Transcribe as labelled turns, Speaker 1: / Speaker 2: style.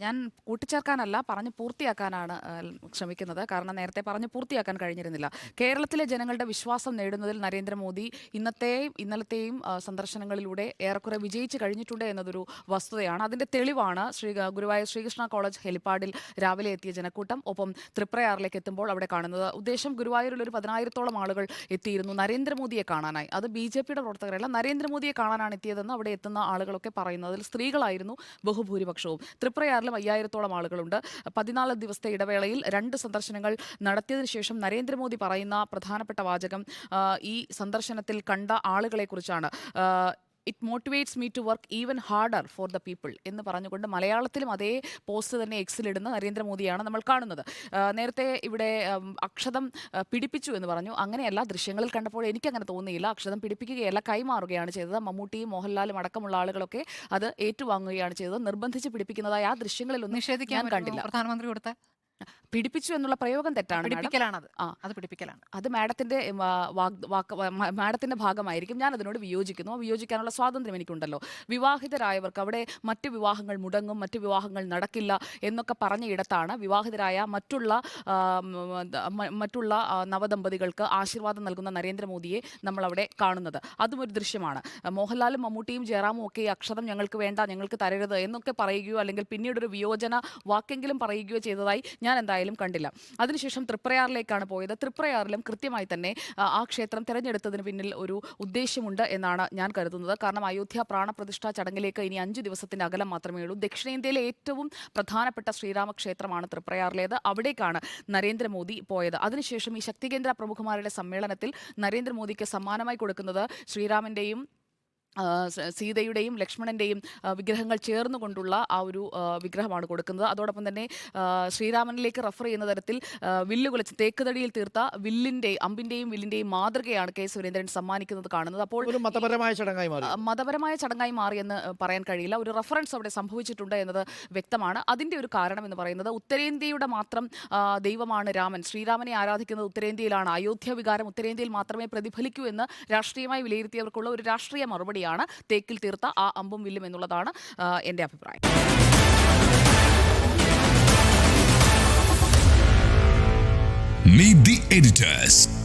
Speaker 1: ഞാൻ കൂട്ടിച്ചേർക്കാനല്ല, പറഞ്ഞ് പൂർത്തിയാക്കാനാണ് ശ്രമിക്കുന്നത്. കാരണം നേരത്തെ പറഞ്ഞ് പൂർത്തിയാക്കാൻ കഴിഞ്ഞിരുന്നില്ല. കേരളത്തിലെ ജനങ്ങളുടെ വിശ്വാസം നേടുന്നതിൽ നരേന്ദ്രമോദി ഇന്നലത്തെയും സന്ദർശനങ്ങളിലൂടെ ഏറെക്കുറെ വിജയിച്ചു കഴിഞ്ഞിട്ടുണ്ട് എന്നതൊരു വസ്തുതയാണ്. അതിൻ്റെ തെളിവാണ് ഗുരുവായൂർ ശ്രീകൃഷ്ണ കോളേജ് ഹെലിപ്പാഡിൽ രാവിലെ എത്തിയ ജനക്കൂട്ടം. ഒപ്പം തൃപ്രയാറിലേക്ക് എത്തുമ്പോൾ അവിടെ കാണുന്നത്. ഉദ്ദേശം ഗുരുവായൂരിൽ ഒരു 10,000-ഓളം ആളുകൾ എത്തിയിരുന്നു നരേന്ദ്രമോദിയെ കാണാനായി. അത് BJP-യുടെ പ്രവർത്തകരല്ല, നരേന്ദ്രമോദിയെ കാണാനാണ് എത്തിയതെന്ന് അവിടെ എത്തുന്ന ആളുകളൊക്കെ പറയുന്നത്. അതിൽ സ്ത്രീകളായിരുന്നു ബഹുഭൂരിപക്ഷവും. തൃപ്രയാറിലും 5,000-ഓളം ആളുകളുണ്ട്. 14 ദിവസത്തെ ഇടവേളയിൽ 2 സന്ദർശനങ്ങൾ നടത്തിയതിനു ശേഷം നരേന്ദ്രമോദി പറയുന്ന പ്രധാനപ്പെട്ട വാചകം ഈ സന്ദർശനത്തിൽ കണ്ട ആളുകളെ കുറിച്ചാണ്. It motivates me to work even harder for the people എന്ന് പറഞ്ഞുകൊണ്ട് മലയാളത്തിലും അതേ പോസ്റ്റ് തന്നെ എക്സിലിടുന്ന നരേന്ദ്രമോദിയാണ് നമ്മൾ കാണുന്നത്. നേരത്തെ ഇവിടെ അക്ഷതം പിടിപ്പിച്ചു എന്ന് പറഞ്ഞു. അങ്ങനെയല്ല, ദൃശ്യങ്ങളിൽ കണ്ടപ്പോൾ എനിക്കങ്ങനെ തോന്നിയില്ല. അക്ഷതം പിടിപ്പിക്കുകയല്ല, കൈമാറുകയാണ് ചെയ്തത്. മമ്മൂട്ടിയും മോഹൻലാലും അടക്കമുള്ള ആളുകളൊക്കെ അത് ഏറ്റുവാങ്ങുകയാണ് ചെയ്തത്. നിർബന്ധിച്ച് പിടിപ്പിക്കുന്നതായി ആ ദൃശ്യങ്ങളിലൊന്നും
Speaker 2: നിഷേധിക്കാൻ കണ്ടില്ല. പ്രധാനമന്ത്രി കൊടുത്ത
Speaker 1: പിടിപ്പിച്ചു എന്നുള്ള പ്രയോഗം തെറ്റാണ്. അത് മാഡത്തിന്റെ ഭാഗമായിരിക്കും. ഞാൻ അതിനോട് വിയോജിക്കുന്നു. വിയോജിക്കാനുള്ള സ്വാതന്ത്ര്യം എനിക്കുണ്ടല്ലോ. വിവാഹിതരായവർക്ക് അവിടെ മറ്റു വിവാഹങ്ങൾ മുടങ്ങും, മറ്റു വിവാഹങ്ങൾ നടക്കില്ല എന്നൊക്കെ പറഞ്ഞ ഇടത്താണ് വിവാഹിതരായ മറ്റുള്ള നവദമ്പതികൾക്ക് ആശീർവാദം നൽകുന്ന നരേന്ദ്രമോദിയെ നമ്മൾ അവിടെ കാണുന്നത്. അതും ഒരു ദൃശ്യമാണ്. മോഹൻലാലും മമ്മൂട്ടിയും ജയറാമും ഒക്കെ അക്ഷതം ഞങ്ങൾക്ക് വേണ്ട, ഞങ്ങൾക്ക് തരരുത് എന്നൊക്കെ പറയുകയോ അല്ലെങ്കിൽ പിന്നീടൊരു വിയോജന വാക്കെങ്കിലും പറയുകയോ ചെയ്തതായി ഞാൻ എന്തായാലും കണ്ടില്ല. അതിനുശേഷം തൃപ്രയാറിലേക്കാണ് പോയത്. തൃപ്രയാറിലും കൃത്യമായി തന്നെ ആ ക്ഷേത്രം തിരഞ്ഞെടുത്തതിന് പിന്നിൽ ഒരു ഉദ്ദേശമുണ്ട് എന്നാണ് ഞാൻ കരുതുന്നത്. കാരണം അയോധ്യ പ്രാണപ്രതിഷ്ഠാ ചടങ്ങിലേക്ക് ഇനി 5 ദിവസത്തിന്റെ അകലം മാത്രമേ ഉള്ളൂ. ദക്ഷിണേന്ത്യയിലെ ഏറ്റവും പ്രധാനപ്പെട്ട ശ്രീരാമക്ഷേത്രമാണ് തൃപ്രയാറിലേത്. അവിടേക്കാണ് നരേന്ദ്രമോദി പോയത്. അതിനുശേഷം ഈ ശക്തികേന്ദ്ര പ്രമുഖന്മാരുടെ സമ്മേളനത്തിൽ നരേന്ദ്രമോദിക്ക് സമ്മാനമായി കൊടുക്കുന്നത് ശ്രീരാമന്റെയും സീതയുടെയും ലക്ഷ്മണന്റെയും വിഗ്രഹങ്ങൾ ചേർന്നുകൊണ്ടുള്ള ആ ഒരു വിഗ്രഹമാണ് കൊടുക്കുന്നത്. അതോടൊപ്പം തന്നെ ശ്രീരാമനിലേക്ക് റെഫർ ചെയ്യുന്ന തരത്തിൽ വില്ലുകുലച്ച് തേക്കുതടിയിൽ തീർത്ത അമ്പിന്റെയും വില്ലിന്റെയും മാതൃകയാണ് കെ സുരേന്ദ്രൻ സമ്മാനിക്കുന്നത് കാണുന്നത്. അപ്പോൾ മതപരമായ ചടങ്ങായി മാറിയെന്ന് പറയാൻ കഴിയില്ല. ഒരു റെഫറൻസ് അവിടെ സംഭവിച്ചിട്ടുണ്ട് എന്നത് വ്യക്തമാണ്. അതിന്റെ ഒരു കാരണം എന്ന് പറയുന്നത് ഉത്തരേന്ത്യയുടെ മാത്രം ദൈവമാണ് രാമൻ. ശ്രീരാമനെ ആരാധിക്കുന്നത് ഉത്തരേന്ത്യയിലാണ്. അയോധ്യ വികാരം ഉത്തരേന്ത്യയിൽ മാത്രമേ പ്രതിഫലിക്കൂ എന്ന് രാഷ്ട്രീയമായി വിലയിരുത്തിയവർക്കുള്ള ഒരു രാഷ്ട്രീയ മറുപടി തേക്കിൽ തീർത്ത ആ അമ്പും വില്ലും എന്നുള്ളതാണ് എൻ്റെ അഭിപ്രായം.
Speaker 3: Meet the editors.